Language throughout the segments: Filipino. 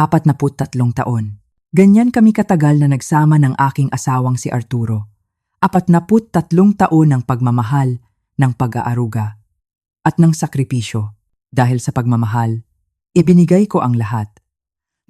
43 taon. Ganyan kami katagal na nagsama ng aking asawang si Arturo. 43 taon ng pagmamahal, ng pag-aaruga, at ng sakripisyo. Dahil sa pagmamahal, ibinigay ko ang lahat.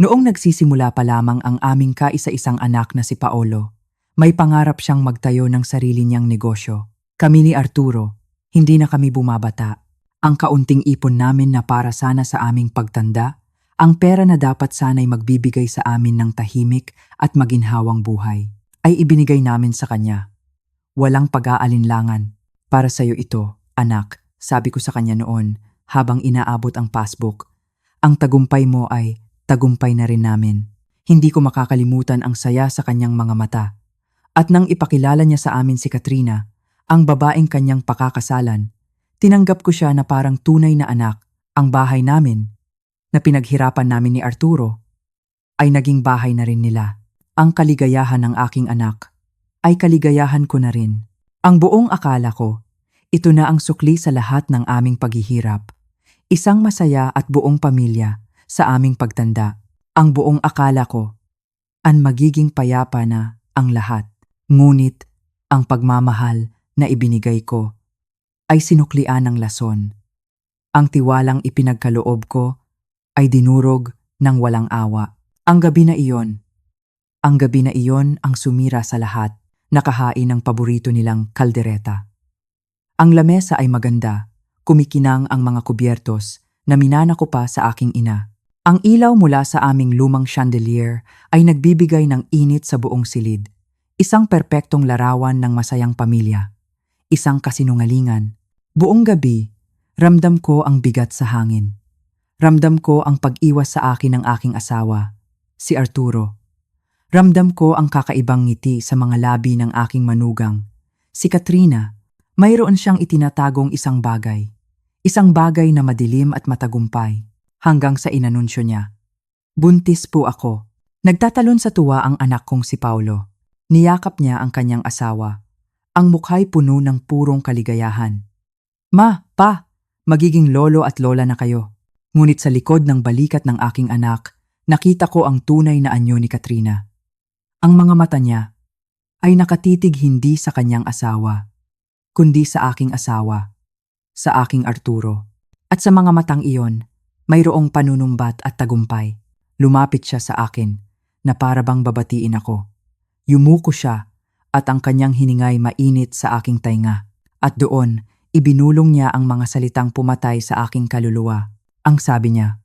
Noong nagsisimula pa lamang ang aming kaisa-isang anak na si Paolo, may pangarap siyang magtayo ng sarili niyang negosyo. Kami ni Arturo, hindi na kami bumabata. Ang kaunting ipon namin na para sana sa aming pagtanda, ang pera na dapat sana'y magbibigay sa amin ng tahimik at maginhawang buhay, ay ibinigay namin sa kanya. Walang pag-aalinlangan. Para sa'yo ito, anak, sabi ko sa kanya noon habang inaabot ang passbook. Ang tagumpay mo ay tagumpay na rin namin. Hindi ko makakalimutan ang saya sa kanyang mga mata. At nang ipakilala niya sa amin si Katrina, ang babaeng kanyang pakakasalan, tinanggap ko siya na parang tunay na anak. Ang bahay namin, na pinaghirapan namin ni Arturo, ay naging bahay na rin nila. Ang kaligayahan ng aking anak ay kaligayahan ko na rin. Ang buong akala ko, ito na ang sukli sa lahat ng aming paghihirap. Isang masaya at buong pamilya sa aming pagtanda. Ang buong akala ko, ang magiging payapa na ang lahat. Ngunit, ang pagmamahal na ibinigay ko ay sinuklian ng lason. Ang tiwalang ipinagkaloob ko ay dinurog ng walang awa. Ang gabi na iyon ang sumira sa lahat, nakahain ng paborito nilang kaldereta. Ang lamesa ay maganda, kumikinang ang mga kubyertos na minana ko pa sa aking ina. Ang ilaw mula sa aming lumang chandelier ay nagbibigay ng init sa buong silid. Isang perpektong larawan ng masayang pamilya. Isang kasinungalingan. Buong gabi, ramdam ko ang bigat sa hangin. Ramdam ko ang pag-iwas sa akin ng aking asawa, si Arturo. Ramdam ko ang kakaibang ngiti sa mga labi ng aking manugang, si Katrina. Mayroon siyang itinatagong isang bagay. Isang bagay na madilim at matagumpay, hanggang sa inanunsyo niya. Buntis po ako. Nagtatalon sa tuwa ang anak kong si Paulo. Niyakap niya ang kanyang asawa. Ang mukha'y puno ng purong kaligayahan. Ma, pa, magiging lolo at lola na kayo. Ngunit sa likod ng balikat ng aking anak, nakita ko ang tunay na anyo ni Katrina. Ang mga mata niya ay nakatitig hindi sa kanyang asawa, kundi sa aking asawa, sa aking Arturo. At sa mga matang iyon, mayroong panunumbat at tagumpay. Lumapit siya sa akin na para bang babatiin ako. Yumuko siya at ang kanyang hiningay mainit sa aking tainga. At doon, ibinulong niya ang mga salitang pumatay sa aking kaluluwa. Ang sabi niya,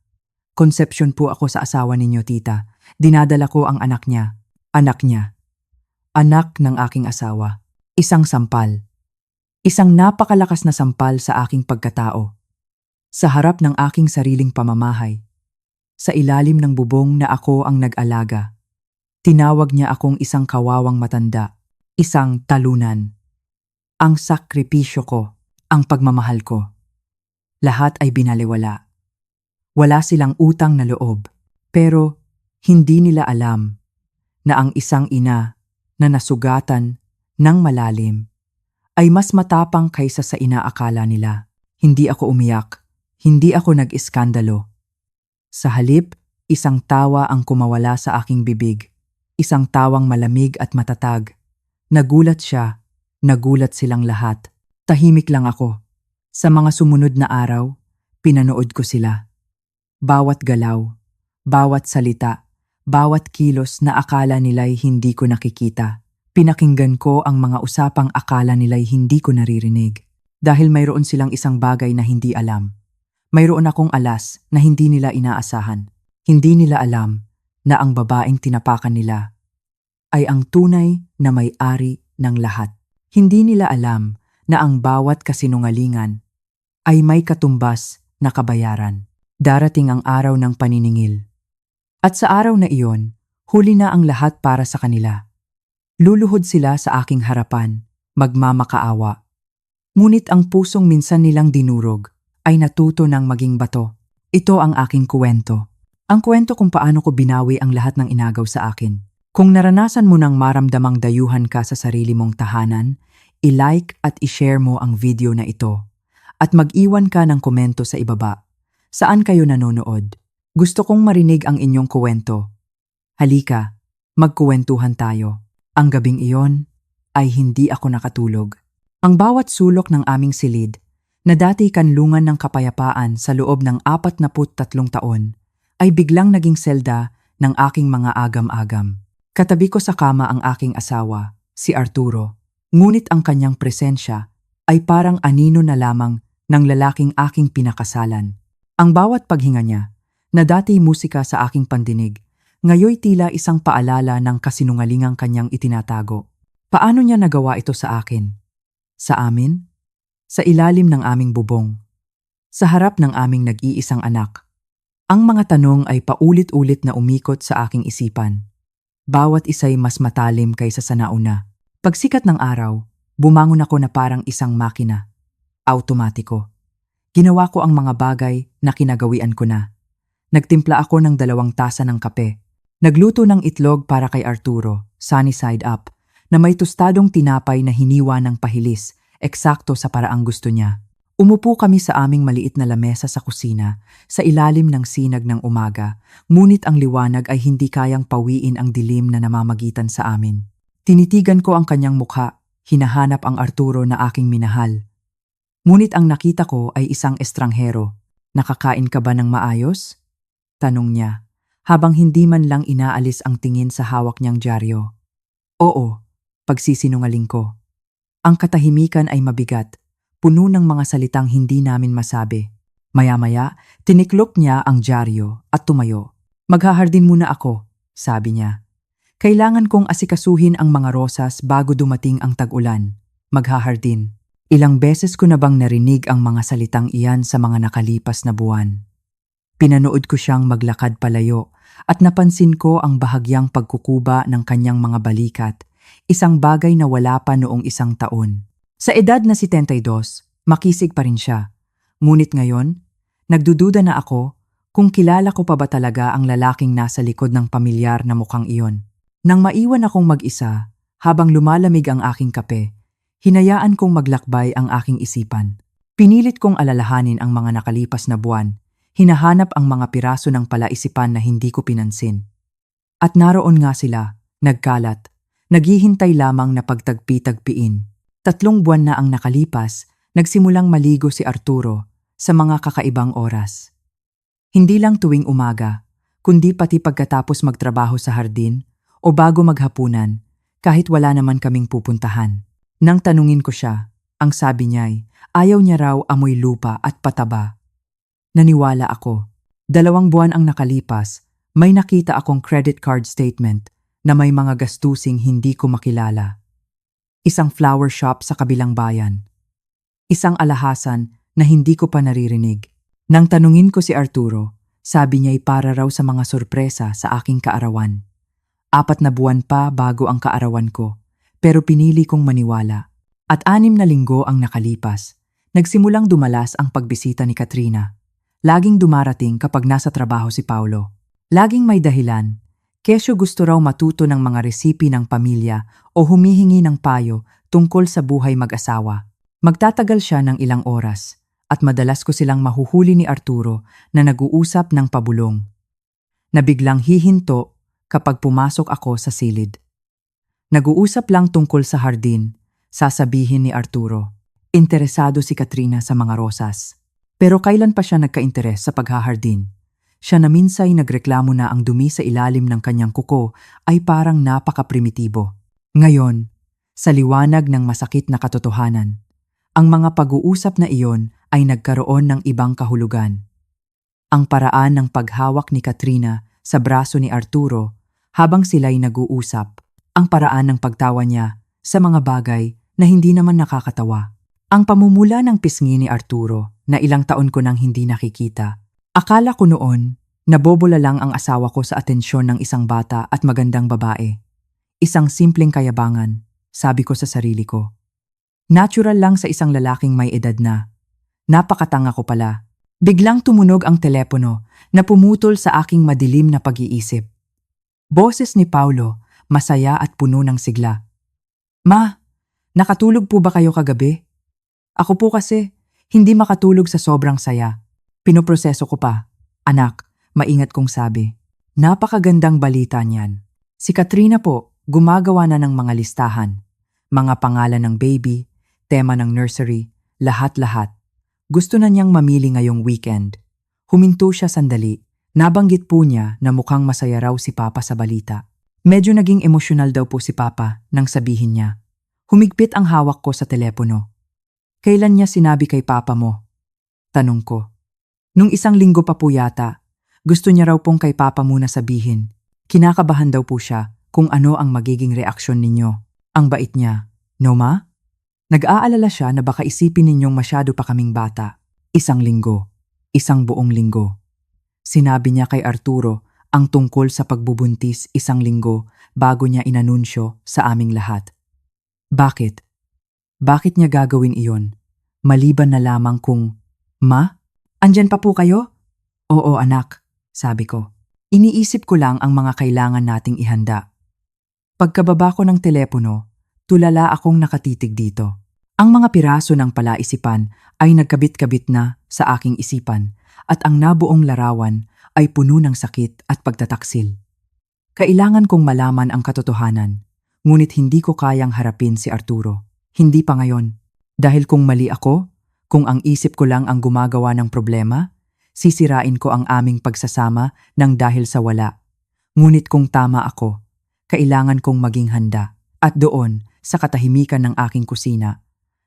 "Konsepsyon po ako sa asawa ninyo, tita. Dinadala ko ang anak niya. Anak niya. Anak ng aking asawa." Isang sampal. Isang napakalakas na sampal sa aking pagkatao. Sa harap ng aking sariling pamamahay. Sa ilalim ng bubong na ako ang nag-alaga. Tinawag niya akong isang kawawang matanda. Isang talunan. Ang sakripisyo ko. Ang pagmamahal ko. Lahat ay binaliwala. Wala silang utang na loob, pero hindi nila alam na ang isang ina na nasugatan ng malalim ay mas matapang kaysa sa inaakala nila. Hindi ako umiyak, hindi ako nag-iskandalo. Sa halip, isang tawa ang kumawala sa aking bibig, isang tawang malamig at matatag. Nagulat siya, nagulat silang lahat. Tahimik lang ako. Sa mga sumunod na araw, pinanood ko sila. Bawat galaw, bawat salita, bawat kilos na akala nila'y hindi ko nakikita. Pinakinggan ko ang mga usapang akala nila'y hindi ko naririnig. Dahil mayroon silang isang bagay na hindi alam. Mayroon akong alas na hindi nila inaasahan. Hindi nila alam na ang babaeng tinapakan nila ay ang tunay na may-ari ng lahat. Hindi nila alam na ang bawat kasinungalingan ay may katumbas na kabayaran. Darating ang araw ng paniningil. At sa araw na iyon, huli na ang lahat para sa kanila. Luluhod sila sa aking harapan, magmamakaawa. Ngunit ang pusong minsan nilang dinurog ay natuto ng maging bato. Ito ang aking kwento. Ang kwento kung paano ko binawi ang lahat ng inagaw sa akin. Kung naranasan mo nang maramdamang dayuhan ka sa sarili mong tahanan, i-like at i-share mo ang video na ito. At mag-iwan ka ng komento sa ibaba. Saan kayo nanonood? Gusto kong marinig ang inyong kuwento. Halika, magkuwentuhan tayo. Ang gabing iyon ay hindi ako nakatulog. Ang bawat sulok ng aming silid, na dati kanlungan ng kapayapaan sa loob ng 43 taon, ay biglang naging selda ng aking mga agam-agam. Katabi ko sa kama ang aking asawa, si Arturo, ngunit ang kanyang presensya ay parang anino na lamang ng lalaking aking pinakasalan. Ang bawat paghinga niya, na dati musika sa aking pandinig, ngayoy tila isang paalala ng kasinungalingang kanyang itinatago. Paano niya nagawa ito sa akin? Sa amin? Sa ilalim ng aming bubong. Sa harap ng aming nag-iisang anak. Ang mga tanong ay paulit-ulit na umikot sa aking isipan. Bawat isa'y mas matalim kaysa sa nauna. Pagsikat ng araw, bumangon ako na parang isang makina. Automatiko. Ginawa ko ang mga bagay na kinagawian ko na. Nagtimpla ako ng 2 tasa ng kape. Nagluto ng itlog para kay Arturo, sunny side up, na may tostadong tinapay na hiniwa ng pahilis, eksakto sa paraang gusto niya. Umupo kami sa aming maliit na lamesa sa kusina, sa ilalim ng sinag ng umaga, ngunit ang liwanag ay hindi kayang pawiin ang dilim na namamagitan sa amin. Tinitigan ko ang kanyang mukha, hinahanap ang Arturo na aking minahal. Ngunit ang nakita ko ay isang estranghero. Nakakain ka ba ng maayos? Tanong niya, habang hindi man lang inaalis ang tingin sa hawak niyang dyaryo. Oo, pagsisinungaling ko. Ang katahimikan ay mabigat, puno ng mga salitang hindi namin masabi. Maya-maya, tiniklop niya ang dyaryo at tumayo. Maghahardin muna ako, sabi niya. Kailangan kong asikasuhin ang mga rosas bago dumating ang tag-ulan. Maghahardin. Ilang beses ko na bang narinig ang mga salitang iyan sa mga nakalipas na buwan. Pinanood ko siyang maglakad palayo at napansin ko ang bahagyang pagkukuba ng kanyang mga balikat, isang bagay na wala pa noong 1 taon. Sa edad na 72, makisig pa rin siya. Ngunit ngayon, nagdududa na ako kung kilala ko pa ba talaga ang lalaking nasa likod ng pamilyar na mukhang iyon. Nang maiwan akong mag-isa, habang lumalamig ang aking kape, hinayaan kong maglakbay ang aking isipan. Pinilit kong alalahanin ang mga nakalipas na buwan, hinahanap ang mga piraso ng palaisipan na hindi ko pinansin. At naroon nga sila, nagkalat, naghihintay lamang na pagtagpi-tagpiin. 3 buwan na ang nakalipas, nagsimulang maligo si Arturo sa mga kakaibang oras. Hindi lang tuwing umaga, kundi pati pagkatapos magtrabaho sa hardin o bago maghapunan, kahit wala naman kaming pupuntahan. Nang tanungin ko siya, ang sabi niya'y ayaw niya raw amoy lupa at pataba. Naniwala ako. 2 buwan ang nakalipas, may nakita akong credit card statement na may mga gastusing hindi ko makilala. Isang flower shop sa kabilang bayan. Isang alhasan na hindi ko pa naririnig. Nang tanungin ko si Arturo, sabi niya'y para raw sa mga sorpresa sa aking kaarawan. 4 na buwan pa bago ang kaarawan ko, pero pinili kong maniwala. At 6 na linggo ang nakalipas. Nagsimulang dumalas ang pagbisita ni Katrina. Laging dumarating kapag nasa trabaho si Paulo. Laging may dahilan. Kesyo gusto raw matuto ng mga resipi ng pamilya o humihingi ng payo tungkol sa buhay mag-asawa. Magtatagal siya ng ilang oras at madalas ko silang mahuhuli ni Arturo na nag-uusap ng pabulong. Na biglang hihinto kapag pumasok ako sa silid. Nag-uusap lang tungkol sa hardin, sasabihin ni Arturo. Interesado si Katrina sa mga rosas. Pero kailan pa siya nagka-interes sa paghahardin? Siya na minsay nagreklamo na ang dumi sa ilalim ng kanyang kuko ay parang napaka-primitibo. Ngayon, sa liwanag ng masakit na katotohanan, ang mga pag-uusap na iyon ay nagkaroon ng ibang kahulugan. Ang paraan ng paghawak ni Katrina sa braso ni Arturo habang sila'y nag-uusap, ang paraan ng pagtawa niya sa mga bagay na hindi naman nakakatawa. Ang pamumula ng pisngi ni Arturo na ilang taon ko nang hindi nakikita. Akala ko noon, nabobola lang ang asawa ko sa atensyon ng isang bata at magandang babae. Isang simpleng kayabangan, sabi ko sa sarili ko. Natural lang sa isang lalaking may edad na. Napakatanga ko pala. Biglang tumunog ang telepono na pumutol sa aking madilim na pag-iisip. Boses ni Paulo, masaya at puno ng sigla. Ma, nakatulog po ba kayo kagabi? Ako po kasi, hindi makatulog sa sobrang saya. Pinoproseso ko pa. Anak, Maingat kong sabi. Napakagandang balita niyan. Si Katrina po, gumagawa na ng mga listahan. Mga pangalan ng baby, tema ng nursery, lahat-lahat. Gusto na niyang mamili ngayong weekend. Huminto siya sandali. Nabanggit po niya na mukhang masaya raw si Papa sa balita. Medyo naging emosyonal daw po si Papa nang sabihin niya. Humigpit ang hawak ko sa telepono. Kailan niya sinabi kay Papa mo? Tanong ko. Nung 1 linggo pa po yata. Gusto niya raw pong kay Papa muna sabihin. Kinakabahan daw po siya kung ano ang magiging reaksyon ninyo. Ang bait niya. No ma? Nag-aalala siya na baka isipin ninyong masyado pa kaming bata. 1 linggo. 1 buong linggo. Sinabi niya kay Arturo ang tungkol sa pagbubuntis 1 linggo bago niya inanunsyo sa aming lahat. Bakit? Bakit niya gagawin iyon? Maliban na lamang kung, Ma? Andyan pa po kayo? Oo anak, sabi ko. Iniisip ko lang ang mga kailangan nating ihanda. Pagkababa ko ng telepono, tulala akong nakatitig dito. Ang mga piraso ng palaisipan ay nagkabit-kabit na sa aking isipan at ang nabuong larawan ay puno ng sakit at pagtataksil. Kailangan kong malaman ang katotohanan, ngunit hindi ko kayang harapin si Arturo. Hindi pa ngayon. Dahil kung mali ako, kung ang isip ko lang ang gumagawa ng problema, sisirain ko ang aming pagsasama ng dahil sa wala. Ngunit kung tama ako, kailangan kong maging handa. At doon, sa katahimikan ng aking kusina,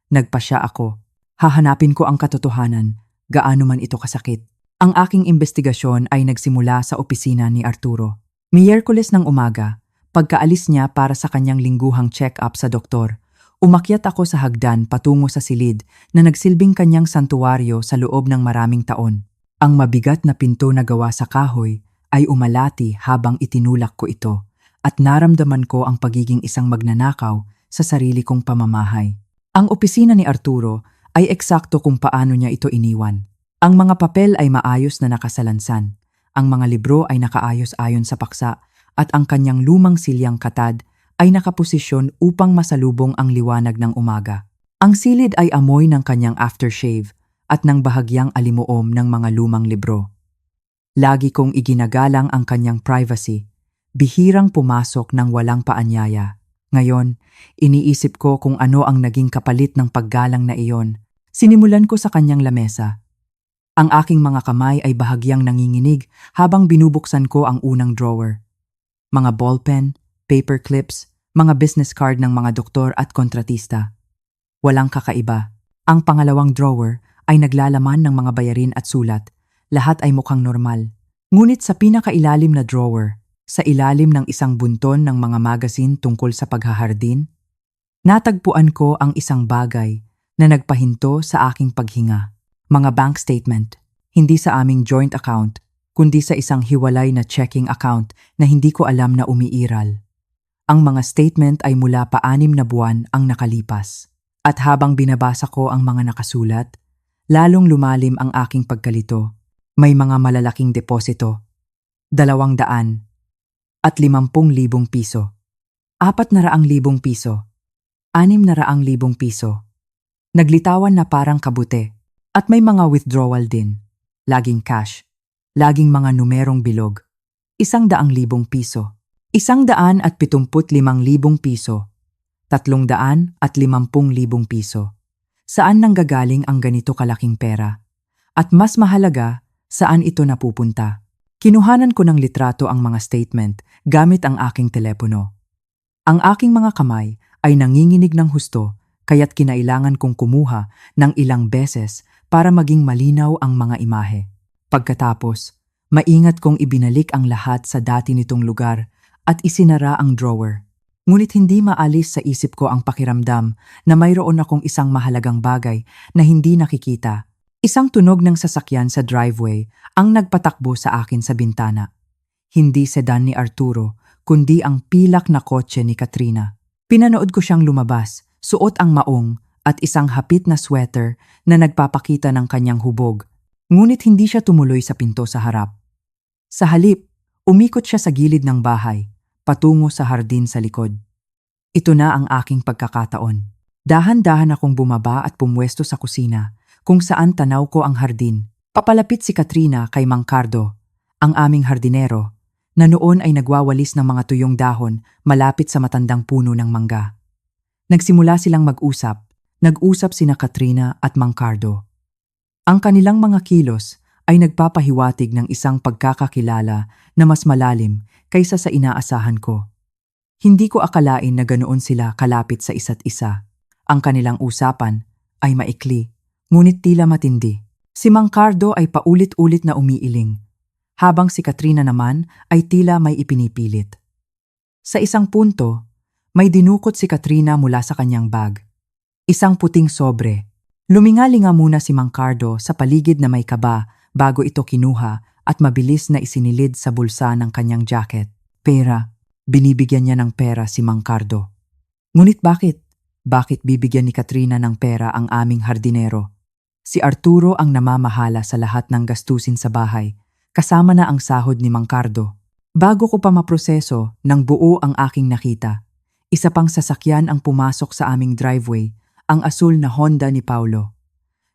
nagpasya ako. Hahanapin ko ang katotohanan, gaano man ito kasakit. Ang aking investigasyon ay nagsimula sa opisina ni Arturo. Miyerkules ng umaga, pagkaalis niya para sa kanyang lingguhang check-up sa doktor, umakyat ako sa hagdan patungo sa silid na nagsilbing kanyang santuwaryo sa loob ng maraming taon. Ang mabigat na pinto na gawa sa kahoy ay umalati habang itinulak ko ito at naramdaman ko ang pagiging isang magnanakaw sa sarili kong pamamahay. Ang opisina ni Arturo ay eksakto kung paano niya ito iniwan. Ang mga papel ay maayos na nakasalansan, ang mga libro ay nakaayos ayon sa paksa at ang kanyang lumang silyang katad ay nakaposisyon upang masalubong ang liwanag ng umaga. Ang silid ay amoy ng kanyang aftershave at ng bahagyang alimuom ng mga lumang libro. Lagi kong iginagalang ang kanyang privacy, bihirang pumasok ng walang paanyaya. Ngayon, iniisip ko kung ano ang naging kapalit ng paggalang na iyon. Sinimulan ko sa kanyang lamesa. Ang aking mga kamay ay bahagyang nanginginig habang binubuksan ko ang unang drawer. Mga ballpen, paper clips, mga business card ng mga doktor at kontratista. Walang kakaiba. Ang pangalawang drawer ay naglalaman ng mga bayarin at sulat. Lahat ay mukhang normal. Ngunit sa pinakailalim na drawer, sa ilalim ng isang bunton ng mga magazine tungkol sa paghahardin, natagpuan ko ang isang bagay na nagpahinto sa aking paghinga. Mga bank statement, hindi sa aming joint account, kundi sa isang hiwalay na checking account na hindi ko alam na umiiral. Ang mga statement ay mula pa 6 na buwan ang nakalipas. At habang binabasa ko ang mga nakasulat, lalong lumalim ang aking pagkalito. May mga malalaking deposito, 200 at 50,000 piso. 400,000 piso. 600,000 piso. Naglitawan na parang kabute. At may mga withdrawal din. Laging cash. Laging mga numerong bilog. 100,000 piso. 175,000 piso. 350,000 piso. Saan nanggagaling ang ganito kalaking pera? At mas mahalaga, saan ito napupunta? Kinuhanan ko ng litrato ang mga statement gamit ang aking telepono. Ang aking mga kamay ay nanginginig ng husto kaya't kinailangan kong kumuha ng ilang beses para maging malinaw ang mga imahe. Pagkatapos, maingat kong ibinalik ang lahat sa dati nitong lugar at isinara ang drawer. Ngunit hindi maalis sa isip ko ang pakiramdam na mayroon akong isang mahalagang bagay na hindi nakikita. Isang tunog ng sasakyan sa driveway ang nagpatakbo sa akin sa bintana. Hindi sedan ni Arturo, kundi ang pilak na kotse ni Katrina. Pinanood ko siyang lumabas, suot ang maong at isang hapit na sweater na nagpapakita ng kanyang hubog. Ngunit hindi siya tumuloy sa pinto sa harap. Sa halip, umikot siya sa gilid ng bahay, patungo sa hardin sa likod. Ito na ang aking pagkakataon. Dahan-dahan akong bumaba at pumwesto sa kusina, kung saan tanaw ko ang hardin. Papalapit si Katrina kay Mang Cardo, ang aming hardinero, na noon ay nagwawalis ng mga tuyong dahon malapit sa matandang puno ng mangga. Nagsimula silang mag-usap. Nag-usap sina Katrina at Mang Cardo. Ang kanilang mga kilos ay nagpapahiwatig ng isang pagkakakilala na mas malalim kaysa sa inaasahan ko. Hindi ko akalain na ganoon sila kalapit sa isa't isa. Ang kanilang usapan ay maikli, ngunit tila matindi. Si Mang Cardo ay paulit-ulit na umiiling, habang si Katrina naman ay tila may ipinipilit. Sa isang punto, may dinukot si Katrina mula sa kanyang bag. Isang puting sobre. Lumingalinga muna si Mang Cardo sa paligid na may kaba bago ito kinuha at mabilis na isinilid sa bulsa ng kanyang jacket. Pera. Binibigyan niya ng pera si Mang Cardo. Ngunit bakit? Bakit bibigyan ni Katrina ng pera ang aming hardinero? Si Arturo ang namamahala sa lahat ng gastusin sa bahay, kasama na ang sahod ni Mang Cardo. Bago ko pa maproseso, nang buo ang aking nakita. Isa pang sasakyan ang pumasok sa aming driveway, ang asul na Honda ni Paulo.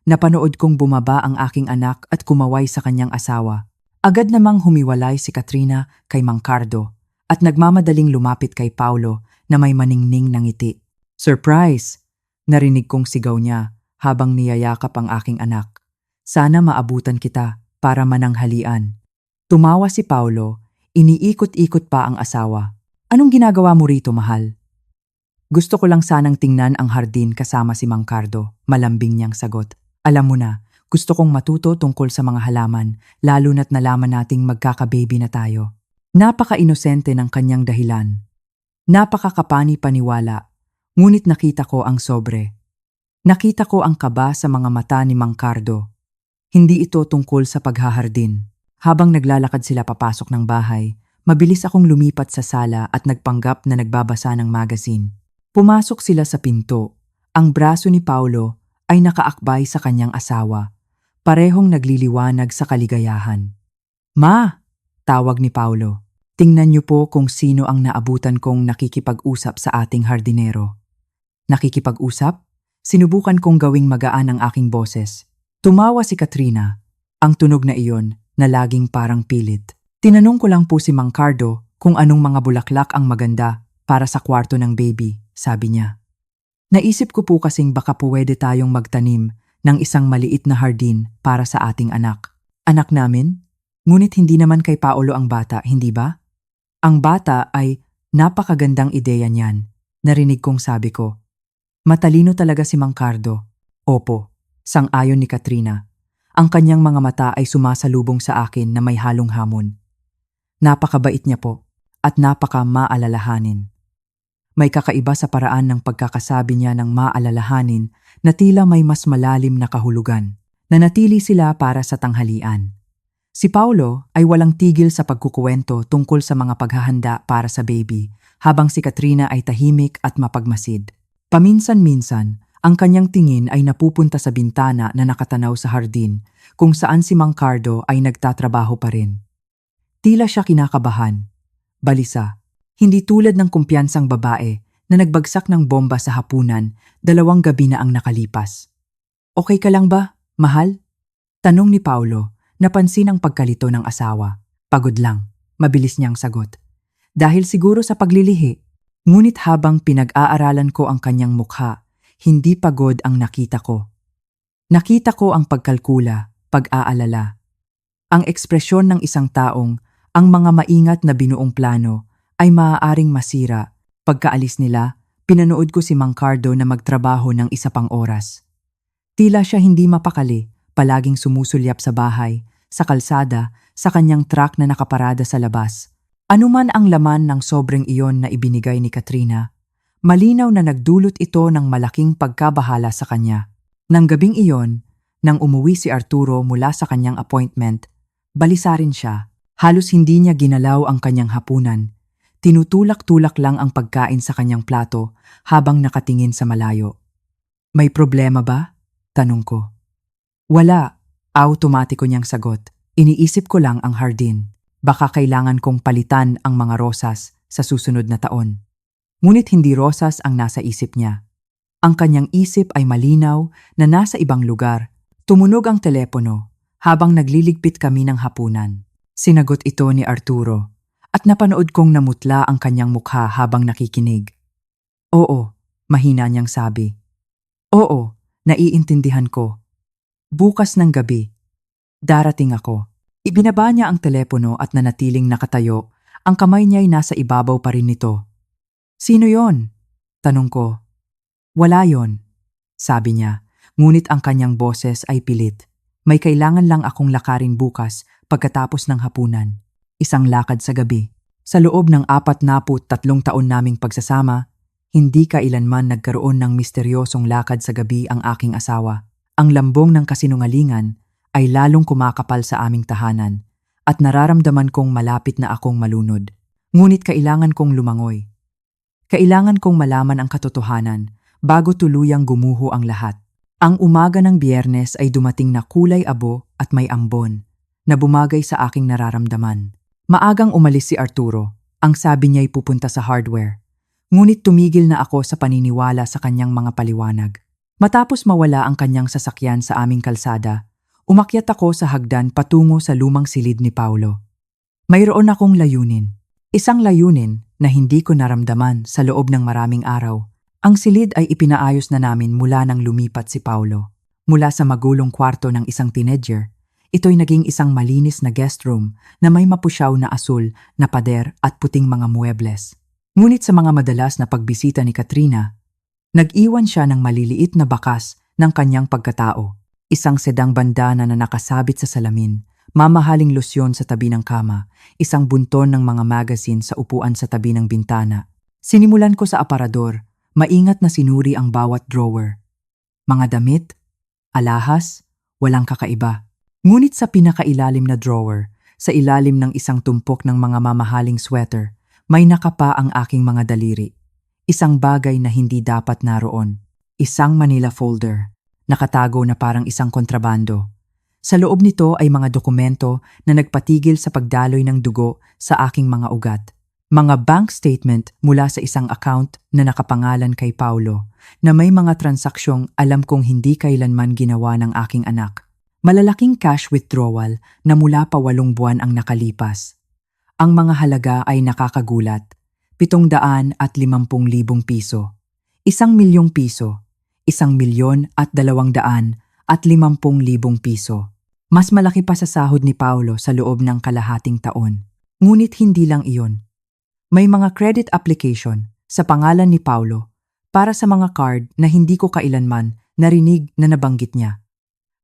Napanood kong bumaba ang aking anak at kumaway sa kanyang asawa. Agad namang humiwalay si Katrina kay Mang Cardo at nagmamadaling lumapit kay Paulo na may maningning na ngiti. Surprise! Narinig kong sigaw niya habang niyayakap ang aking anak. Sana maabutan kita para mananghalian. Tumawa si Paulo, iniikot-ikot pa ang asawa. Anong ginagawa mo rito, mahal? Gusto ko lang sanang tingnan ang hardin kasama si Mang Cardo, malambing niyang sagot. Alam mo na, gusto kong matuto tungkol sa mga halaman, lalo na't nalaman nating magkaka-baby na tayo. Napaka-inosente ng kanyang dahilan. Napakakapani-paniwala, ngunit nakita ko ang sobre. Nakita ko ang kaba sa mga mata ni Mang Cardo. Hindi ito tungkol sa paghahardin. Habang naglalakad sila papasok ng bahay, mabilis akong lumipat sa sala at nagpanggap na nagbabasa ng magazine. Pumasok sila sa pinto. Ang braso ni Paulo ay nakaakbay sa kanyang asawa. Parehong nagliliwanag sa kaligayahan. Ma! Tawag ni Paulo. Tingnan niyo po kung sino ang naabutan kong nakikipag-usap sa ating hardinero. Nakikipag-usap? Sinubukan kong gawing magaan ang aking boses. Tumawa si Katrina. Ang tunog na iyon na laging parang pilit. Tinanong ko lang po si Mang Cardo kung anong mga bulaklak ang maganda para sa kwarto ng baby, sabi niya. Naisip ko po kasing baka pwede tayong magtanim ng isang maliit na hardin para sa ating anak. Anak namin? Ngunit hindi naman kay Paulo ang bata, hindi ba? Ang bata ay napakagandang ideya niyan, narinig kong sabi ko. Matalino talaga si Mang Cardo. Opo, sang-ayon ni Katrina. Ang kanyang mga mata ay sumasalubong sa akin na may halong hamon. Napakabait niya po at napaka-maalalahanin. May kakaiba sa paraan ng pagkakasabi niya ng maalalahanin na tila may mas malalim na kahulugan. Nanatili sila para sa tanghalian. Si Paulo ay walang tigil sa pagkukuwento tungkol sa mga paghahanda para sa baby, habang si Katrina ay tahimik at mapagmasid. Paminsan-minsan, ang kanyang tingin ay napupunta sa bintana na nakatanaw sa hardin, kung saan si Mang Cardo ay nagtatrabaho pa rin. Tila siya kinakabahan. Balisa, hindi tulad ng kumpiyansang babae na nagbagsak ng bomba sa hapunan 2 gabi na ang nakalipas. Okay ka lang ba, mahal? Tanong ni Paulo. Napansin ang pagkalito ng asawa. Pagod lang, mabilis niyang sagot. Dahil siguro sa paglilihi. Ngunit habang pinag-aaralan ko ang kanyang mukha, hindi pagod ang nakita ko. Nakita ko ang pagkalkula, pag-aalala. Ang ekspresyon ng isang taong ang mga maingat na binuong plano ay maaaring masira. Pagkaalis nila, pinanood ko si Mang Cardo na magtrabaho ng 1 pang oras. Tila siya hindi mapakali, palaging sumusulyap sa bahay, sa kalsada, sa kanyang truck na nakaparada sa labas. Anuman ang laman ng sobrang iyon na ibinigay ni Katrina, malinaw na nagdulot ito ng malaking pagkabahala sa kanya. Nang gabing iyon, nang umuwi si Arturo mula sa kanyang appointment, balisa rin siya. Halos hindi niya ginalaw ang kanyang hapunan. Tinutulak-tulak lang ang pagkain sa kanyang plato habang nakatingin sa malayo. May problema ba? Tanong ko. Wala, automatiko niyang sagot. Iniisip ko lang ang hardin. Baka kailangan kong palitan ang mga rosas sa susunod na taon. Ngunit hindi rosas ang nasa isip niya. Ang kanyang isip ay malinaw na nasa ibang lugar. Tumunog ang telepono habang nagliligpit kami ng hapunan. Sinagot ito ni Arturo at napanood kong namutla ang kanyang mukha habang nakikinig. Oo, mahina niyang sabi. Oo, naiintindihan ko. Bukas ng gabi, darating ako. Ibinaba niya ang telepono at nanatiling nakatayo. Ang kamay niya'y nasa ibabaw pa rin nito. Sino yon? Tanong ko. Wala yon, sabi niya, ngunit ang kanyang boses ay pilit. May kailangan lang akong lakarin bukas pagkatapos ng hapunan. Isang lakad sa gabi. Sa loob ng 43 taon naming pagsasama, hindi kailanman nagkaroon ng misteryosong lakad sa gabi ang aking asawa. Ang lambong ng kasinungalingan ay lalong kumakapal sa aming tahanan at nararamdaman kong malapit na akong malunod. Ngunit kailangan kong lumangoy. Kailangan kong malaman ang katotohanan bago tuluyang gumuho ang lahat. Ang umaga ng Biyernes ay dumating na kulay abo at may ambon na bumagay sa aking nararamdaman. Maagang umalis si Arturo. Ang sabi niya'y pupunta sa hardware. Ngunit tumigil na ako sa paniniwala sa kanyang mga paliwanag. Matapos mawala ang kanyang sasakyan sa aming kalsada, umakyat ako sa hagdan patungo sa lumang silid ni Paulo. Mayroon akong layunin. Isang layunin na hindi ko naramdaman sa loob ng maraming araw. Ang silid ay ipinaayos na namin mula nang lumipat si Paulo. Mula sa magulong kwarto ng isang teenager, ito'y naging isang malinis na guest room na may mapusyaw na asul na pader at puting mga muebles. Ngunit sa mga madalas na pagbisita ni Katrina, nag-iwan siya ng maliliit na bakas ng kanyang pagkatao. Isang sedang bandana na nakasabit sa salamin, mamahaling losyon sa tabi ng kama, isang bunton ng mga magazine sa upuan sa tabi ng bintana. Sinimulan ko sa aparador, maingat na sinuri ang bawat drawer. Mga damit, alahas, walang kakaiba. Ngunit sa pinakailalim na drawer, sa ilalim ng isang tumpok ng mga mamahaling sweater, may nakapa ang aking mga daliri. Isang bagay na hindi dapat naroon. Isang Manila folder, nakatago na parang isang kontrabando. Sa loob nito ay mga dokumento na nagpatigil sa pagdaloy ng dugo sa aking mga ugat. Mga bank statement mula sa isang account na nakapangalan kay Paulo na may mga transaksyong alam kong hindi kailanman ginawa ng aking anak. Malalaking cash withdrawal na mula pa 8 buwan ang nakalipas. Ang mga halaga ay nakakagulat. 750,000 piso, 1,000,000 piso, 1,250,000 piso. Mas malaki pa sa sahod ni Paulo sa loob ng kalahating taon. Ngunit hindi lang iyon. May mga credit application sa pangalan ni Paulo para sa mga card na hindi ko kailanman narinig na nabanggit niya.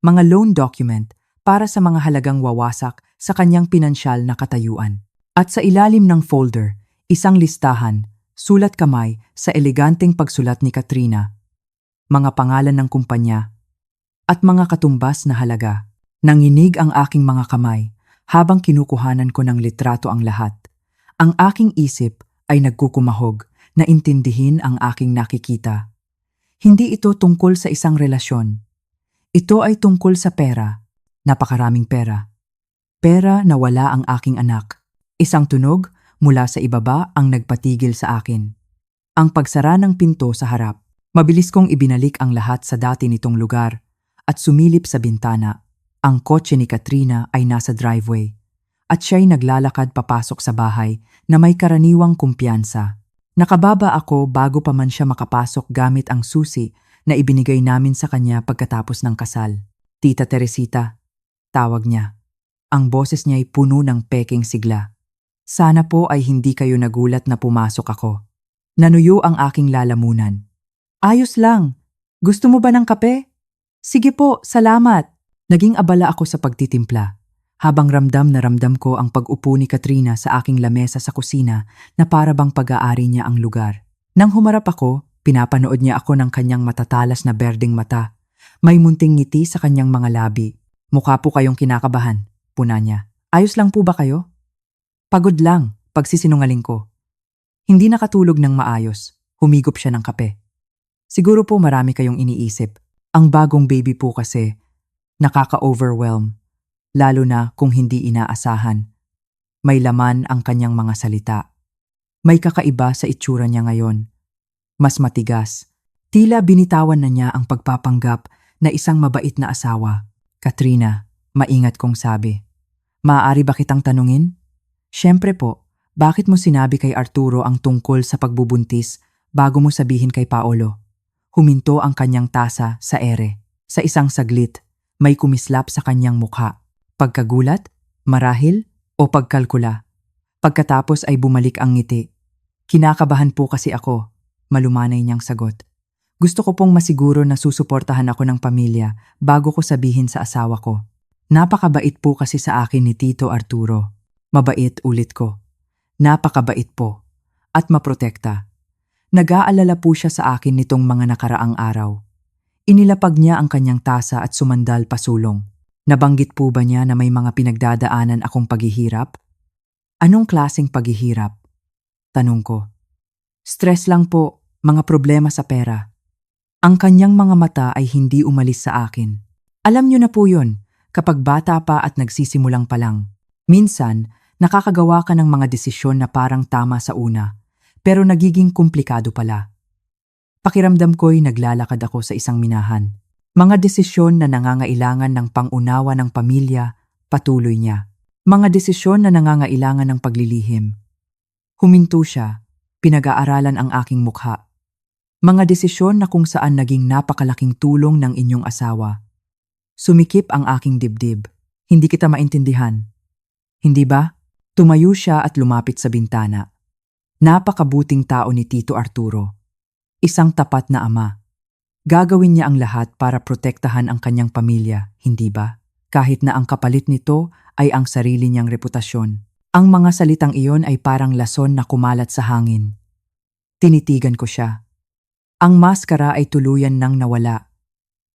Mga loan document para sa mga halagang wawasak sa kanyang pinansyal na katayuan. At sa ilalim ng folder, isang listahan, sulat kamay sa eleganteng pagsulat ni Katrina, mga pangalan ng kumpanya, at mga katumbas na halaga. Nanginig ang aking mga kamay habang kinukuhanan ko ng litrato ang lahat. Ang aking isip ay nagkukumahog na intindihin ang aking nakikita. Hindi ito tungkol sa isang relasyon. Ito ay tungkol sa pera, napakaraming pera. Pera na wala ang aking anak. Isang tunog mula sa ibaba ang nagpatigil sa akin. Ang pagsara ng pinto sa harap. Mabilis kong ibinalik ang lahat sa dati nitong lugar at sumilip sa bintana. Ang kotse ni Katrina ay nasa driveway at siya'y naglalakad papasok sa bahay na may karaniwang kumpiyansa. Nakababa ako bago pa man siya makapasok gamit ang susi na ibinigay namin sa kanya pagkatapos ng kasal. Tita Teresita, tawag niya. Ang boses niya'y puno ng peking sigla. Sana po ay hindi kayo nagulat na pumasok ako. Nanuyo ang aking lalamunan. Ayos lang. Gusto mo ba ng kape? Sige po, salamat. Naging abala ako sa pagtitimpla. Habang ramdam na ramdam ko ang pag-upo ni Katrina sa aking lamesa sa kusina na para bang pag-aari niya ang lugar. Nang humarap ako, pinapanood niya ako ng kanyang matatalas na berdeng mata. May munting ngiti sa kanyang mga labi. Mukha po kayong kinakabahan, puna niya. Ayos lang po ba kayo? Pagod lang, pagsisinungaling ko. Hindi nakatulog ng maayos. Humigop siya ng kape. Siguro po marami kayong iniisip. Ang bagong baby po kasi, nakaka-overwhelm. Lalo na kung hindi inaasahan. May laman ang kanyang mga salita. May kakaiba sa itsura niya ngayon. Mas matigas. Tila binitawan na niya ang pagpapanggap na isang mabait na asawa. Katrina, maingat kong sabi. Maaari ba kitang tanungin? Siyempre po, bakit mo sinabi kay Arturo ang tungkol sa pagbubuntis bago mo sabihin kay Paolo? Huminto ang kanyang tasa sa ere. Sa isang saglit, may kumislap sa kanyang mukha. Pagkagulat, marahil, o pagkalkula. Pagkatapos ay bumalik ang ngiti. Kinakabahan po kasi ako, malumanay niyang sagot. Gusto ko pong masiguro na susuportahan ako ng pamilya bago ko sabihin sa asawa ko. Napakabait po kasi sa akin ni Tito Arturo. Mabait, ulit ko. Napakabait po. At maprotekta. Nag-aalala po siya sa akin nitong mga nakaraang araw. Inilapag niya ang kanyang tasa at sumandal pasulong. Nabanggit po ba niya na may mga pinagdadaanan akong paghihirap? Anong klaseng paghihirap? Tanong ko. Stress lang po, mga problema sa pera. Ang kanyang mga mata ay hindi umalis sa akin. Alam niyo na po yun, kapag bata pa at nagsisimulang pa lang. Minsan, nakakagawa ka ng mga desisyon na parang tama sa una, pero nagiging komplikado pala. Pakiramdam ko'y naglalakad ako sa isang minahan. Mga desisyon na nangangailangan ng pangunawa ng pamilya, patuloy niya. Mga desisyon na nangangailangan ng paglilihim. Huminto siya, pinag-aaralan ang aking mukha. Mga desisyon na kung saan naging napakalaking tulong ng inyong asawa. Sumikip ang aking dibdib. Hindi kita maintindihan. Hindi ba? Tumayo siya at lumapit sa bintana. Napakabuting tao ni Tito Arturo. Isang tapat na ama. Gagawin niya ang lahat para protektahan ang kanyang pamilya, hindi ba? Kahit na ang kapalit nito ay ang sarili niyang reputasyon. Ang mga salitang iyon ay parang lason na kumalat sa hangin. Tinitigan ko siya. Ang maskara ay tuluyan nang nawala.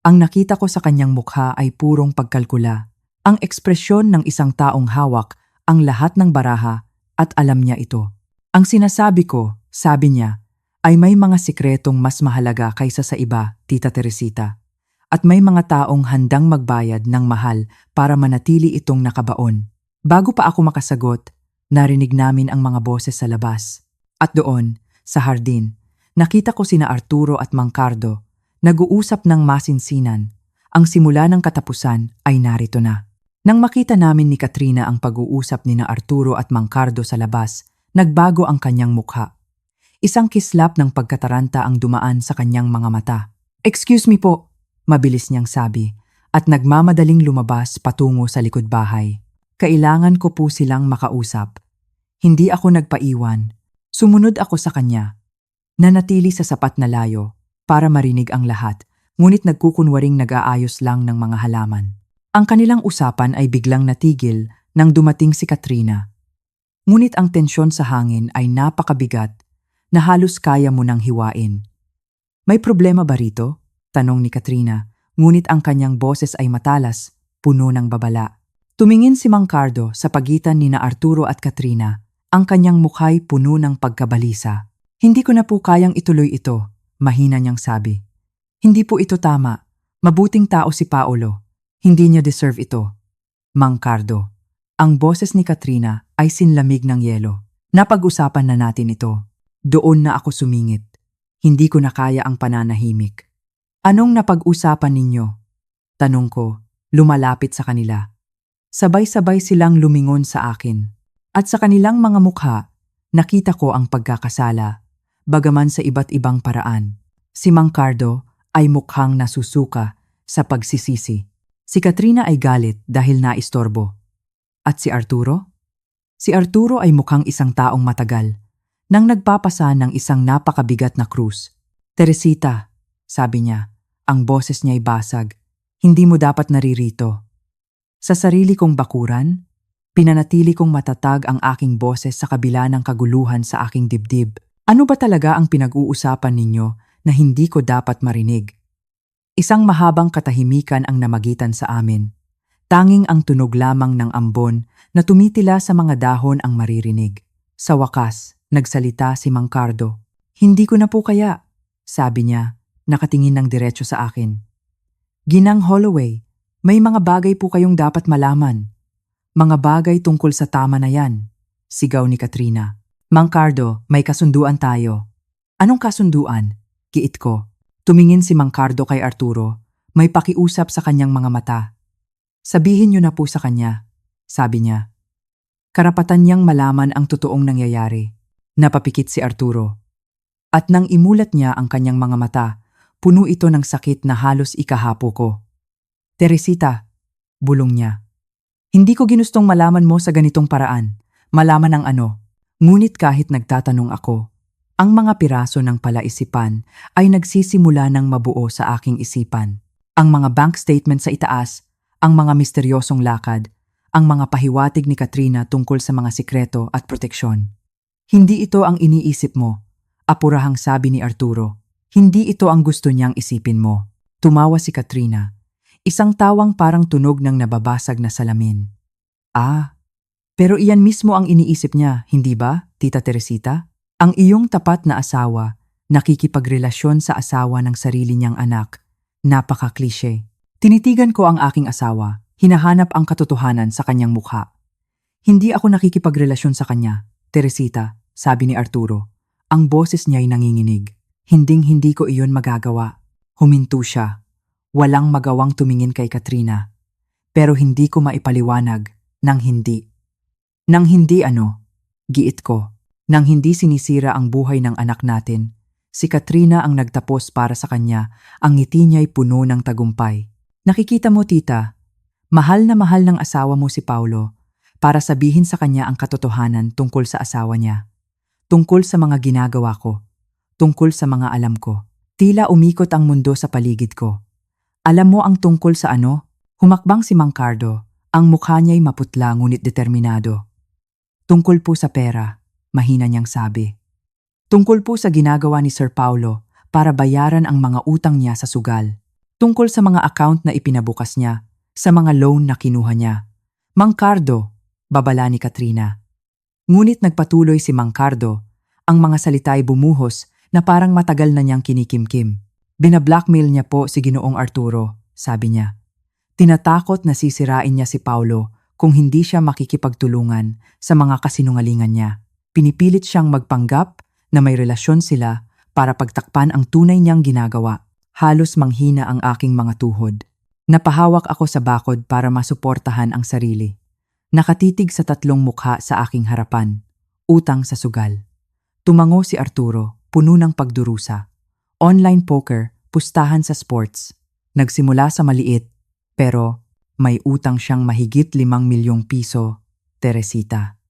Ang nakita ko sa kanyang mukha ay purong pagkalkula. Ang ekspresyon ng isang taong hawak ang lahat ng baraha at alam niya ito. Ang sinasabi ko, sabi niya, ay may mga sikretong mas mahalaga kaysa sa iba, Tita Teresita. At may mga taong handang magbayad ng mahal para manatili itong nakabaon. Bago pa ako makasagot, narinig namin ang mga boses sa labas. At doon, sa hardin, nakita ko sina Arturo at Mang Cardo, nag-uusap ng masinsinan. Ang simula ng katapusan ay narito na. Nang makita namin ni Katrina ang pag-uusap ni na Arturo at Mang Cardo sa labas, nagbago ang kanyang mukha. Isang kislap ng pagkataranta ang dumaan sa kanyang mga mata. "Excuse me po," mabilis niyang sabi, at nagmamadaling lumabas patungo sa likod bahay. Kailangan ko po silang makausap. Hindi ako nagpaiwan. Sumunod ako sa kanya. Nanatili sa sapat na layo para marinig ang lahat, ngunit nagkukunwaring nag-aayos lang ng mga halaman. Ang kanilang usapan ay biglang natigil nang dumating si Katrina. Ngunit ang tensyon sa hangin ay napakabigat na halos kaya mo nang hiwain. "May problema ba rito?" tanong ni Katrina, ngunit ang kanyang boses ay matalas, puno ng babala. Tumingin si Mang Cardo sa pagitan ni na Arturo at Katrina. Ang kanyang mukha'y puno ng pagkabalisa. "Hindi ko na po kayang ituloy ito," mahina niyang sabi. "Hindi po ito tama. Mabuting tao si Paolo. Hindi niya deserve ito." "Mang Cardo." Ang boses ni Katrina ay sinlamig ng yelo. "Napag-usapan na natin ito." Doon na ako sumingit. Hindi ko na kaya ang pananahimik. "Anong napag-usapan ninyo?" tanong ko, lumalapit sa kanila. Sabay-sabay silang lumingon sa akin. At sa kanilang mga mukha, nakita ko ang pagkakasala, bagaman sa iba't ibang paraan. Si Mang Cardo ay mukhang nasusuka sa pagsisisi. Si Katrina ay galit dahil naistorbo. At si Arturo? Si Arturo ay mukhang isang taong matagal, nang nagpapasa ng isang napakabigat na krus. "Teresita," sabi niya, ang boses niya'y basag, "hindi mo dapat naririto." Sa sarili kong bakuran, pinanatili kong matatag ang aking boses sa kabila ng kaguluhan sa aking dibdib. Ano ba talaga ang pinag-uusapan ninyo na hindi ko dapat marinig? Isang mahabang katahimikan ang namagitan sa amin. Tanging ang tunog lamang ng ambon na tumitila sa mga dahon ang maririnig. Sa wakas, nagsalita si Mang Cardo. "Hindi ko na po kaya," sabi niya, nakatingin ng diretso sa akin. "Ginang Holloway, may mga bagay po kayong dapat malaman. Mga bagay tungkol sa tama na yan," sigaw ni Katrina. "Mang Cardo, may kasunduan tayo." "Anong kasunduan?" Giit ko. Tumingin si Mang Cardo kay Arturo, may pakiusap sa kanyang mga mata. "Sabihin niyo na po sa kanya." sabi niya. Karapatan niyang malaman ang totoong nangyayari. Napapikit si Arturo. At nang imulat niya ang kanyang mga mata, puno ito ng sakit na halos ikahapo ko. Teresita, bulong niya. Hindi ko ginustong malaman mo sa ganitong paraan. Malaman ang ano. Ngunit kahit nagtatanong ako, ang mga piraso ng palaisipan ay nagsisimula ng mabuo sa aking isipan. Ang mga bank statement sa itaas, ang mga misteryosong lakad, ang mga pahiwatig ni Katrina tungkol sa mga sikreto at proteksyon. Hindi ito ang iniisip mo, apurahang sabi ni Arturo. Hindi ito ang gusto niyang isipin mo. Tumawa si Katrina. Isang tawang parang tunog ng nababasag na salamin. Pero iyan mismo ang iniisip niya, hindi ba, Tita Teresita? Ang iyong tapat na asawa, nakikipagrelasyon sa asawa ng sarili niyang anak. Napaka-klise. Tinitigan ko ang aking asawa, hinahanap ang katotohanan sa kanyang mukha. Hindi ako nakikipagrelasyon sa kanya, Teresita, sabi ni Arturo. Ang boses niya'y nanginginig. Hinding-hindi ko iyon magagawa. Huminto siya. Walang magawang tumingin kay Katrina. Pero hindi ko maipaliwanag nang hindi. Nang hindi ano? Giit ko. Nang hindi sinisira ang buhay ng anak natin. Si Katrina ang nagtapos para sa kanya, ang ngiti niya'y puno ng tagumpay. Nakikita mo, tita, mahal ng asawa mo si Paulo para sabihin sa kanya ang katotohanan tungkol sa asawa niya. Tungkol sa mga ginagawa ko. Tungkol sa mga alam ko. Tila umikot ang mundo sa paligid ko. Alam mo ang tungkol sa ano? Humakbang si Mang Cardo. Ang mukha niya'y maputla ngunit determinado. Tungkol po sa pera, mahina niyang sabi. Tungkol po sa ginagawa ni Sir Paulo para bayaran ang mga utang niya sa sugal. Tungkol sa mga account na ipinabukas niya, sa mga loan na kinuha niya. Mang Cardo, babala ni Katrina. Ngunit nagpatuloy si Mang Cardo, ang mga salita ay bumuhos na parang matagal na niyang kinikimkim. Binablackmail niya po si Ginoong Arturo, sabi niya. Tinatakot na sisirain niya si Paulo kung hindi siya makikipagtulungan sa mga kasinungalingan niya. Pinipilit siyang magpanggap na may relasyon sila para pagtakpan ang tunay niyang ginagawa. Halos manghina ang aking mga tuhod. Napahawak ako sa bakod para masuportahan ang sarili. Nakatitig sa tatlong mukha sa aking harapan. Utang sa sugal. Tumango si Arturo, puno ng pagdurusa. Online poker, pustahan sa sports. Nagsimula sa maliit, pero may utang siyang mahigit 5 milyong piso, Teresita.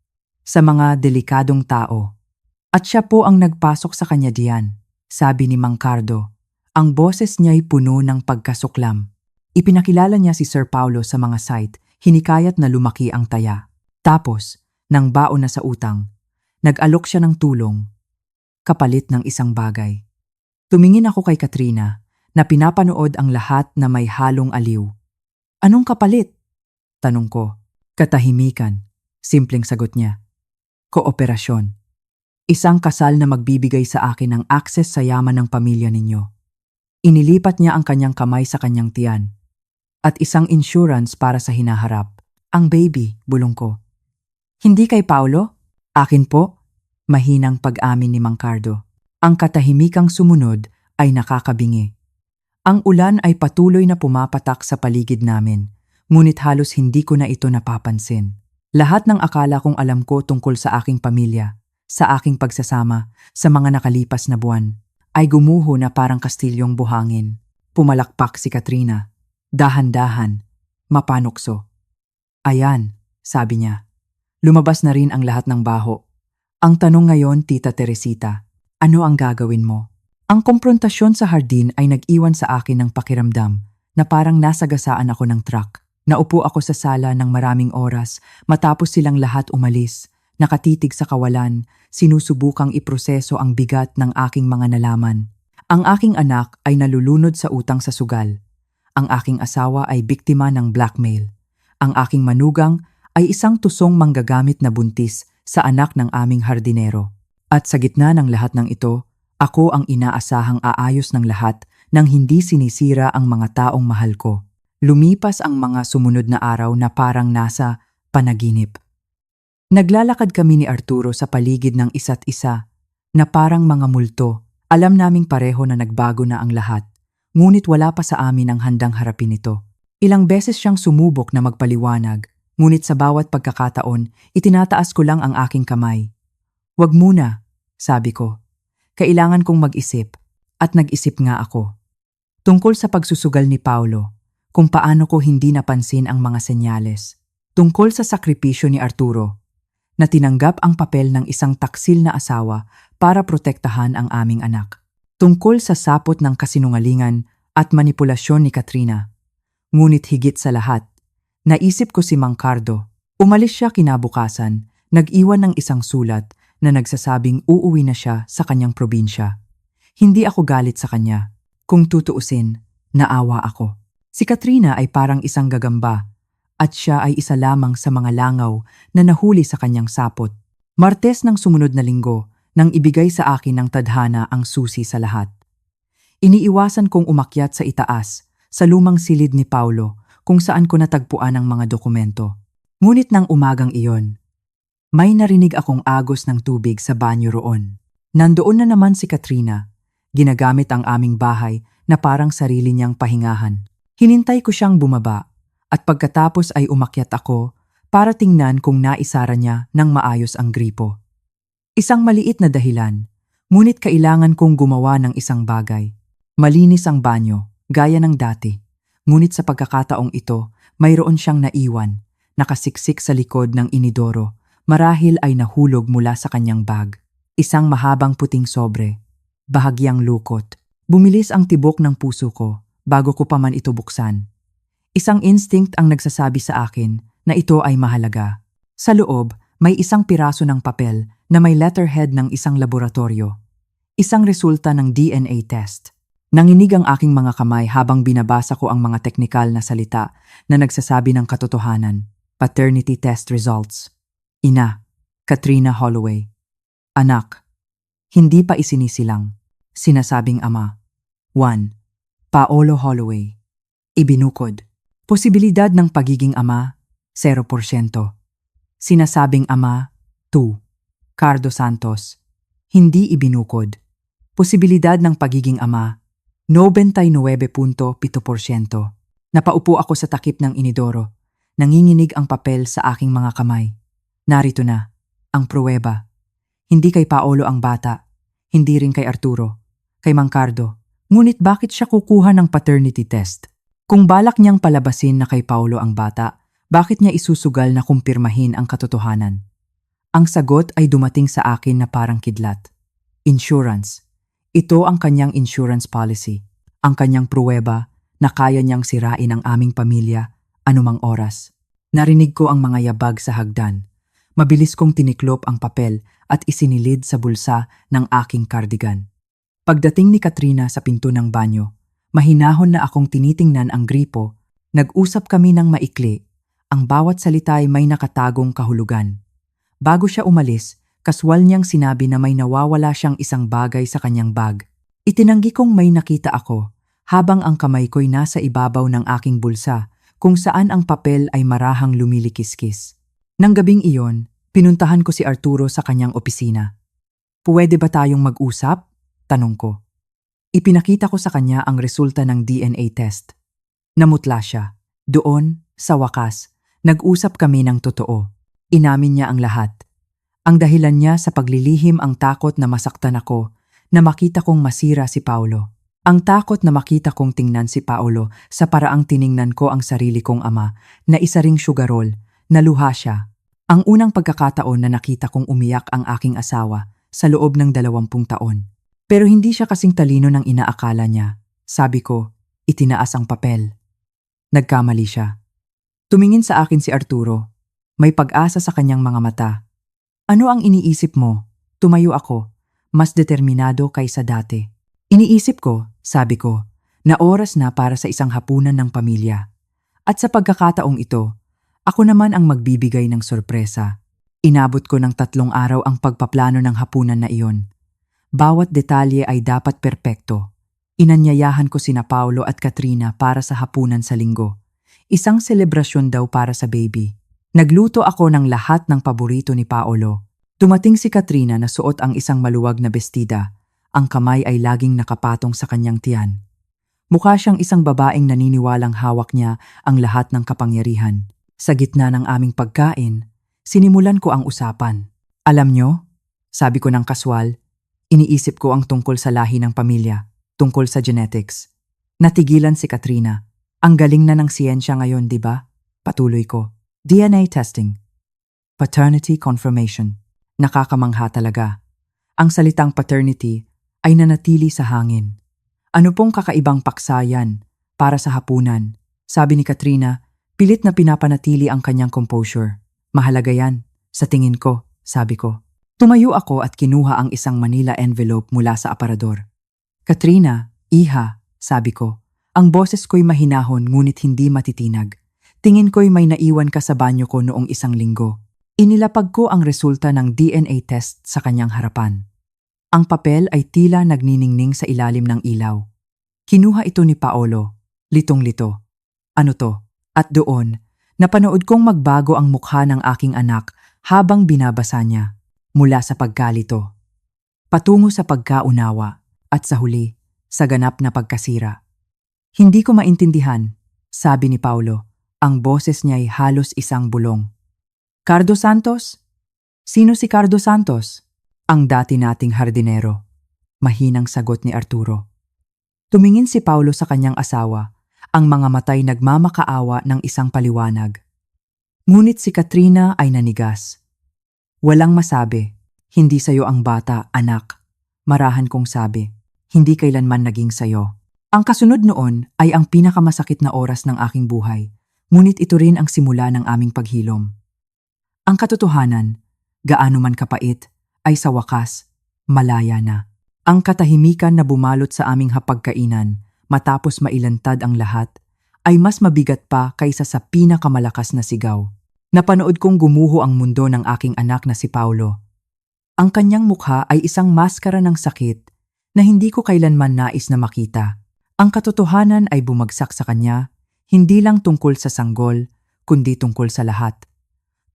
Sa mga delikadong tao. At siya po ang nagpasok sa kanya diyan, sabi ni Mang Cardo. Ang boses niya'y puno ng pagkasuklam. Ipinakilala niya si Sir Paulo sa mga site, hinikayat na lumaki ang taya. Tapos, nang baon na sa utang, nag-alok siya ng tulong, kapalit ng isang bagay. Tumingin ako kay Katrina na pinapanood ang lahat na may halong aliw. Anong kapalit? Tanong ko. Katahimikan. Simpleng sagot niya. Kooperasyon. Isang kasal na magbibigay sa akin ng access sa yaman ng pamilya ninyo. Inilipat niya ang kanyang kamay sa kanyang tiyan. At isang insurance para sa hinaharap. Ang baby, bulong ko. Hindi kay Paulo? Akin po? Mahinang pag-amin ni Mang Cardo. Ang katahimikang sumunod ay nakakabingi. Ang ulan ay patuloy na pumapatak sa paligid namin, ngunit halos hindi ko na ito napapansin. Lahat ng akala kong alam ko tungkol sa aking pamilya, sa aking pagsasama, sa mga nakalipas na buwan, ay gumuho na parang kastilyong buhangin. Pumalakpak si Katrina. Dahan-dahan, mapanukso. Ayan, sabi niya. Lumabas na rin ang lahat ng baho. Ang tanong ngayon, Tita Teresita, ano ang gagawin mo? Ang komprontasyon sa hardin ay nag-iwan sa akin ng pakiramdam na parang nasagasaan ako ng truck. Naupo ako sa sala ng maraming oras matapos silang lahat umalis, nakatitig sa kawalan, sinusubukang iproseso ang bigat ng aking mga nalaman. Ang aking anak ay nalulunod sa utang sa sugal. Ang aking asawa ay biktima ng blackmail. Ang aking manugang ay isang tusong manggagamit na buntis sa anak ng aming hardinero. At sa gitna ng lahat ng ito, ako ang inaasahang aayos ng lahat nang hindi sinisira ang mga taong mahal ko. Lumipas ang mga sumunod na araw na parang nasa panaginip. Naglalakad kami ni Arturo sa paligid ng isa't isa na parang mga multo. Alam naming pareho na nagbago na ang lahat, ngunit wala pa sa amin ang handang harapin ito. Ilang beses siyang sumubok na magpaliwanag, Ngunit sa bawat pagkakataon, itinataas ko lang ang aking kamay. "Wag muna," sabi ko. Kailangan kong mag-isip, at nag-isip nga ako. Tungkol sa pagsusugal ni Paulo, kung paano ko hindi napansin ang mga senyales. Tungkol sa sakripisyo ni Arturo, na tinanggap ang papel ng isang taksil na asawa para protektahan ang aming anak. Tungkol sa sapot ng kasinungalingan at manipulasyon ni Katrina. Ngunit higit sa lahat, naisip ko si Mang Cardo. Umalis siya kinabukasan, nag-iwan ng isang sulat na nagsasabing uuwi na siya sa kanyang probinsya. Hindi ako galit sa kanya. Kung tutuusin, naawa ako. Si Katrina ay parang isang gagamba at siya ay isa lamang sa mga langaw na nahuli sa kanyang sapot. Martes ng sumunod na linggo nang ibigay sa akin ng tadhana ang susi sa lahat. Iniiwasan kong umakyat sa itaas, sa lumang silid ni Paulo kung saan ko natagpuan ang mga dokumento. Ngunit nang umagang iyon, may narinig akong agos ng tubig sa banyo roon. Nandoon na naman si Katrina, ginagamit ang aming bahay na parang sarili niyang pahingahan. Hinintay ko siyang bumaba at pagkatapos ay umakyat ako para tingnan kung naisara niya ng maayos ang gripo. Isang maliit na dahilan, ngunit kailangan kong gumawa ng isang bagay. Malinis ang banyo, gaya ng dati. Ngunit sa pagkakataong ito, mayroon siyang naiwan, nakasiksik sa likod ng inidoro. Marahil ay nahulog mula sa kanyang bag. Isang mahabang puting sobre, bahagyang lukot. Bumilis ang tibok ng puso ko bago ko pa man ito buksan. Isang instinct ang nagsasabi sa akin na ito ay mahalaga. Sa loob, may isang piraso ng papel na may letterhead ng isang laboratorio. Isang resulta ng DNA test. Nanginig ang aking mga kamay habang binabasa ko ang mga teknikal na salita na nagsasabi ng katotohanan. Paternity test results. Ina, Katrina Holloway. Anak, hindi pa isinisilang. Sinasabing ama. 1. Paolo Holloway. Ibinukod. Posibilidad ng pagiging ama, 0%. Sinasabing ama, 2. Cardo Santos. Hindi ibinukod. Posibilidad ng pagiging ama, 99.7%. Napaupo ako sa takip ng inidoro. Nanginginig ang papel sa aking mga kamay. Narito na, ang pruweba. Hindi kay Paolo ang bata, hindi rin kay Arturo, kay Mang Cardo. Ngunit bakit siya kukuha ng paternity test? Kung balak niyang palabasin na kay Paolo ang bata, bakit niya isusugal na kumpirmahin ang katotohanan? Ang sagot ay dumating sa akin na parang kidlat. Insurance. Ito ang kanyang insurance policy. Ang kanyang pruweba na kaya niyang sirain ang aming pamilya anumang oras. Narinig ko ang mga yabag sa hagdan. Mabilis kong tiniklop ang papel at isinilid sa bulsa ng aking cardigan. Pagdating ni Katrina sa pinto ng banyo, mahinahon na akong tinitingnan ang gripo. Nag-usap kami ng maikli. Ang bawat salita ay may nakatagong kahulugan. Bago siya umalis, kaswal niyang sinabi na may nawawala siyang isang bagay sa kanyang bag. Itinanggi kong may nakita ako, habang ang kamay ko'y nasa ibabaw ng aking bulsa, kung saan ang papel ay marahang lumilikis-kis. Nang gabing iyon, pinuntahan ko si Arturo sa kanyang opisina. "Puwede ba tayong mag-usap?" tanong ko. Ipinakita ko sa kanya ang resulta ng DNA test. Namutla siya. Doon, sa wakas, nag-usap kami ng totoo. Inamin niya ang lahat. Ang dahilan niya sa paglilihim ang takot na masaktan ako, na makita kong masira si Paulo. Ang takot na makita kong tingnan si Paulo sa paraang tiningnan ko ang sarili kong ama, na isa ring sugarol. Naluha siya. Ang unang pagkakataon na nakita kong umiyak ang aking asawa sa loob ng 20 taon. Pero hindi siya kasing talino ng inaakala niya. Sabi ko, itinaas ang papel. Nagkamali siya. Tumingin sa akin si Arturo. May pag-asa sa kanyang mga mata. "Ano ang iniisip mo?" Tumayo ako, mas determinado kaysa dati. "Iniisip ko," sabi ko, "na oras na para sa isang hapunan ng pamilya. At sa pagkakataong ito, ako naman ang magbibigay ng sorpresa." Inabot ko ng 3 araw ang pagpaplano ng hapunan na iyon. Bawat detalye ay dapat perpekto. Inanyayahan ko sina Paulo at Katrina para sa hapunan sa linggo. Isang selebrasyon daw para sa baby. Nagluto ako ng lahat ng paborito ni Paolo. Dumating si Katrina na suot ang isang maluwag na bestida. Ang kamay ay laging nakapatong sa kanyang tiyan. Mukha siyang isang babaeng naniniwalang hawak niya ang lahat ng kapangyarihan. Sa gitna ng aming pagkain, sinimulan ko ang usapan. Alam nyo, sabi ko ng kaswal, iniisip ko ang tungkol sa lahi ng pamilya, tungkol sa genetics. Natigilan si Katrina. Ang galing na ng siyensya ngayon, di ba? Patuloy ko. DNA testing. Paternity confirmation. Nakakamangha talaga. Ang salitang paternity ay nanatili sa hangin. Ano pong kakaibang paksayan para sa hapunan? Sabi ni Katrina, pilit na pinapanatili ang kanyang composure. Mahalaga yan, sa tingin ko, sabi ko. Tumayo ako at kinuha ang isang Manila envelope mula sa aparador. Katrina, iha, sabi ko. Ang boses ko'y mahinahon ngunit hindi matitinag. Tingin ko'y may naiwan ka sa banyo ko noong isang linggo. Inilapag ko ang resulta ng DNA test sa kanyang harapan. Ang papel ay tila nagniningning sa ilalim ng ilaw. Kinuha ito ni Paolo, litong-lito. Ano to? At doon, napanood kong magbago ang mukha ng aking anak habang binabasa niya, mula sa pagkalito, patungo sa pagkaunawa, at sa huli, sa ganap na pagkasira. Hindi ko maintindihan, sabi ni Paolo. Ang boses niya'y halos isang bulong. Cardo Santos? Sino si Cardo Santos? Ang dati nating hardinero. Mahinang sagot ni Arturo. Tumingin si Paolo sa kanyang asawa, ang mga matay nagmamakaawa ng isang paliwanag. Ngunit si Katrina ay nanigas. Walang masabi, hindi sayo ang bata, anak. Marahan kong sabi, hindi kailanman naging sayo. Ang kasunod noon ay ang pinakamasakit na oras ng aking buhay, ngunit ito rin ang simula ng aming paghilom. Ang katotohanan, gaano man kapait, ay sa wakas, malaya na. Ang katahimikan na bumalot sa aming hapagkainan matapos mailantad ang lahat ay mas mabigat pa kaysa sa pinakamalakas na sigaw. Napanood kong gumuho ang mundo ng aking anak na si Paolo. Ang kanyang mukha ay isang maskara ng sakit na hindi ko kailanman nais na makita. Ang katotohanan ay bumagsak sa kanya, hindi lang tungkol sa sanggol, kundi tungkol sa lahat.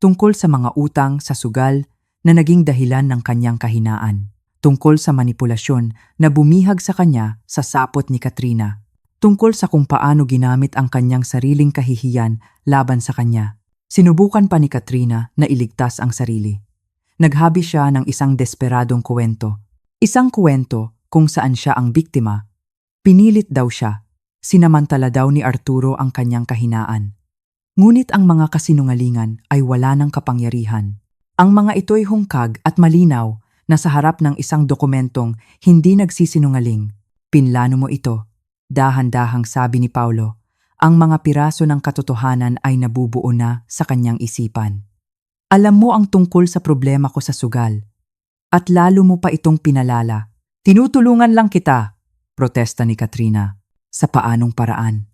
Tungkol sa mga utang sa sugal na naging dahilan ng kanyang kahinaan. Tungkol sa manipulasyon na bumihag sa kanya sa sapot ni Katrina. Tungkol sa kung paano ginamit ang kanyang sariling kahihiyan laban sa kanya. Sinubukan pa ni Katrina na iligtas ang sarili. Naghabi siya ng isang desperadong kwento. Isang kwento kung saan siya ang biktima. Pinilit daw siya. Sinamantala daw ni Arturo ang kanyang kahinaan. Ngunit ang mga kasinungalingan ay wala ng kapangyarihan. Ang mga ito'y hungkag at malinaw na sa harap ng isang dokumentong hindi nagsisinungaling. Pinlano mo ito. Dahan-dahang sabi ni Paolo, ang mga piraso ng katotohanan ay nabubuo na sa kanyang isipan. Alam mo ang tungkol sa problema ko sa sugal. At lalo mo pa itong pinalala. Tinutulungan lang kita, protesta ni Katrina. Sa paanong paraan?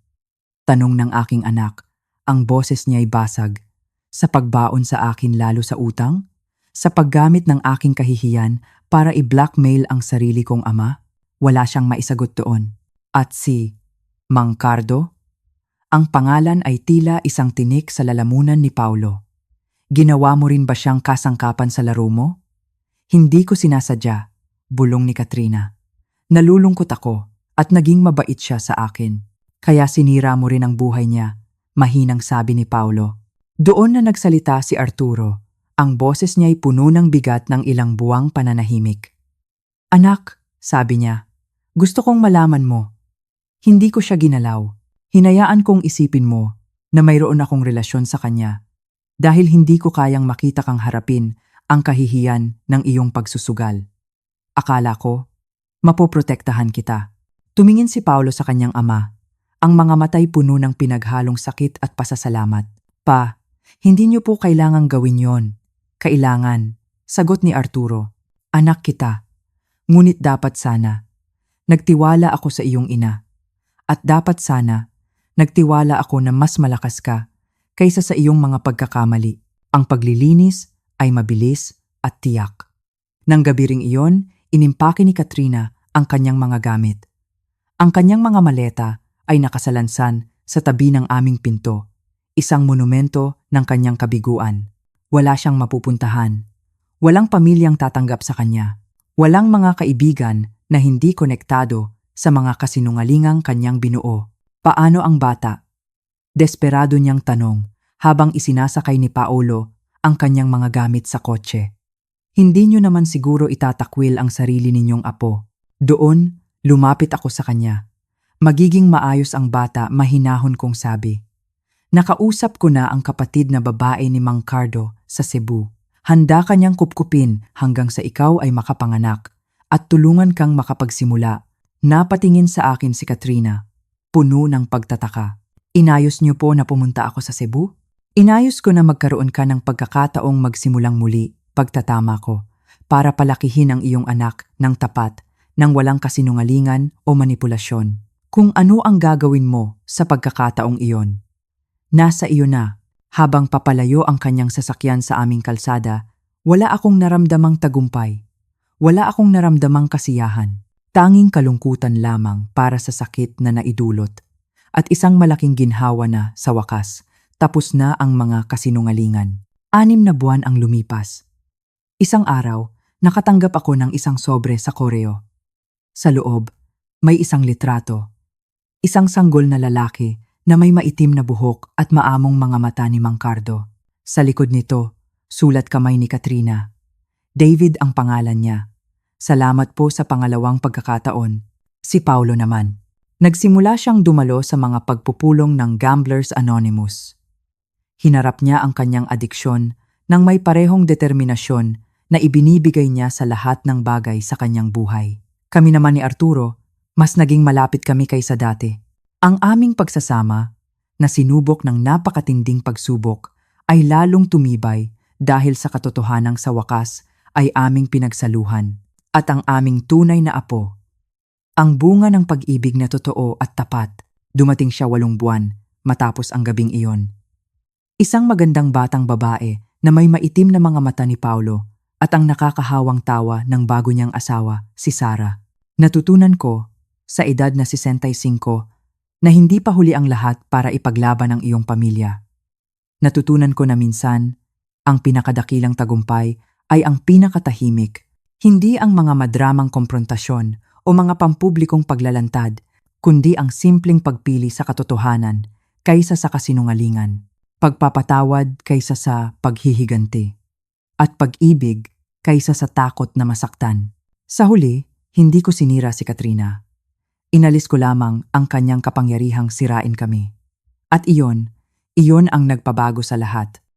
Tanong ng aking anak. Ang boses niya'y basag. Sa pagbaon sa akin lalo sa utang? Sa paggamit ng aking kahihiyan para i-blackmail ang sarili kong ama? Wala siyang maisagot doon. At si Mang Cardo? Ang pangalan ay tila isang tinik sa lalamunan ni Paolo. Ginawa mo rin ba siyang kasangkapan sa laro mo? Hindi ko sinasadya, bulong ni Katrina. Nalulungkot ako at naging mabait siya sa akin. Kaya sinira mo rin ang buhay niya, mahinang sabi ni Paolo. Doon na nagsalita si Arturo. Ang boses niya'y puno ng bigat ng ilang buwang pananahimik. Anak, sabi niya, gusto kong malaman mo. Hindi ko siya ginalaw. Hinayaan kong isipin mo na mayroon akong relasyon sa kanya. Dahil hindi ko kayang makita kang harapin ang kahihiyan ng iyong pagsusugal. Akala ko, mapoprotektahan kita. Tumingin si Paolo sa kanyang ama. Ang mga matay puno ng pinaghalong sakit at pasasalamat. Pa, hindi niyo po kailangang gawin yon. Kailangan, sagot ni Arturo. Anak kita. Ngunit dapat sana. Nagtiwala ako sa iyong ina. At dapat sana, nagtiwala ako na mas malakas ka kaysa sa iyong mga pagkakamali. Ang paglilinis ay mabilis at tiyak. Nang gabi ring iyon, inimpake ni Katrina ang kanyang mga gamit. Ang kanyang mga maleta ay nakasalansan sa tabi ng aming pinto. Isang monumento ng kanyang kabiguan. Wala siyang mapupuntahan. Walang pamilyang tatanggap sa kanya. Walang mga kaibigan na hindi konektado sa mga kasinungalingang kanyang binuo. Paano ang bata? Desperado niyang tanong habang isinasakay ni Paolo ang kanyang mga gamit sa kotse. Hindi niyo naman siguro itatakwil ang sarili ninyong apo. Doon, lumapit ako sa kanya. Magiging maayos ang bata, mahinahon kong sabi. Nakausap ko na ang kapatid na babae ni Mang Cardo sa Cebu. Handa kanyang kupkupin hanggang sa ikaw ay makapanganak at tulungan kang makapagsimula. Napatingin sa akin si Katrina, puno ng pagtataka. Inayos niyo po na pumunta ako sa Cebu? Inayos ko na magkaroon ka ng pagkakataong magsimulang muli, pagtatama ko, para palakihin ang iyong anak ng tapat, nang walang kasinungalingan o manipulasyon. Kung ano ang gagawin mo sa pagkakataong iyon. Nasa iyo na. Habang papalayo ang kanyang sasakyan sa aming kalsada, wala akong naramdamang tagumpay. Wala akong naramdamang kasiyahan. Tanging kalungkutan lamang para sa sakit na naidulot. At isang malaking ginhawa na sa wakas. Tapos na ang mga kasinungalingan. 6 na buwan ang lumipas. Isang araw, nakatanggap ako ng isang sobre sa koreo. Sa loob, may isang litrato. Isang sanggol na lalaki na may maitim na buhok at maamong mga mata ni Mang Cardo. Sa likod nito, sulat kamay ni Katrina. David ang pangalan niya. Salamat po sa pangalawang pagkakataon. Si Paolo naman. Nagsimula siyang dumalo sa mga pagpupulong ng Gamblers Anonymous. Hinarap niya ang kanyang adiksyon nang may parehong determinasyon na ibinibigay niya sa lahat ng bagay sa kanyang buhay. Kami naman ni Arturo, mas naging malapit kami kaysa dati. Ang aming pagsasama, na sinubok ng napakatinding pagsubok, ay lalong tumibay dahil sa katotohanang sa wakas ay aming pinagsaluhan at ang aming tunay na apo. Ang bunga ng pag-ibig na totoo at tapat, dumating siya 8 buwan matapos ang gabing iyon. Isang magandang batang babae na may maitim na mga mata ni Paolo at ang nakakahawang tawa ng bago niyang asawa, si Sarah. Natutunan ko, sa edad na 65, na hindi pa huli ang lahat para ipaglaban ang iyong pamilya. Natutunan ko na minsan, ang pinakadakilang tagumpay ay ang pinakatahimik, hindi ang mga madramang komprontasyon o mga pampublikong paglalantad, kundi ang simpleng pagpili sa katotohanan kaysa sa kasinungalingan, pagpapatawad kaysa sa paghihiganti, at pag-ibig kaysa sa takot na masaktan. Sa huli, hindi ko sinira si Katrina. Inalis ko lamang ang kanyang kapangyarihang sirain kami. At iyon ang nagpabago sa lahat.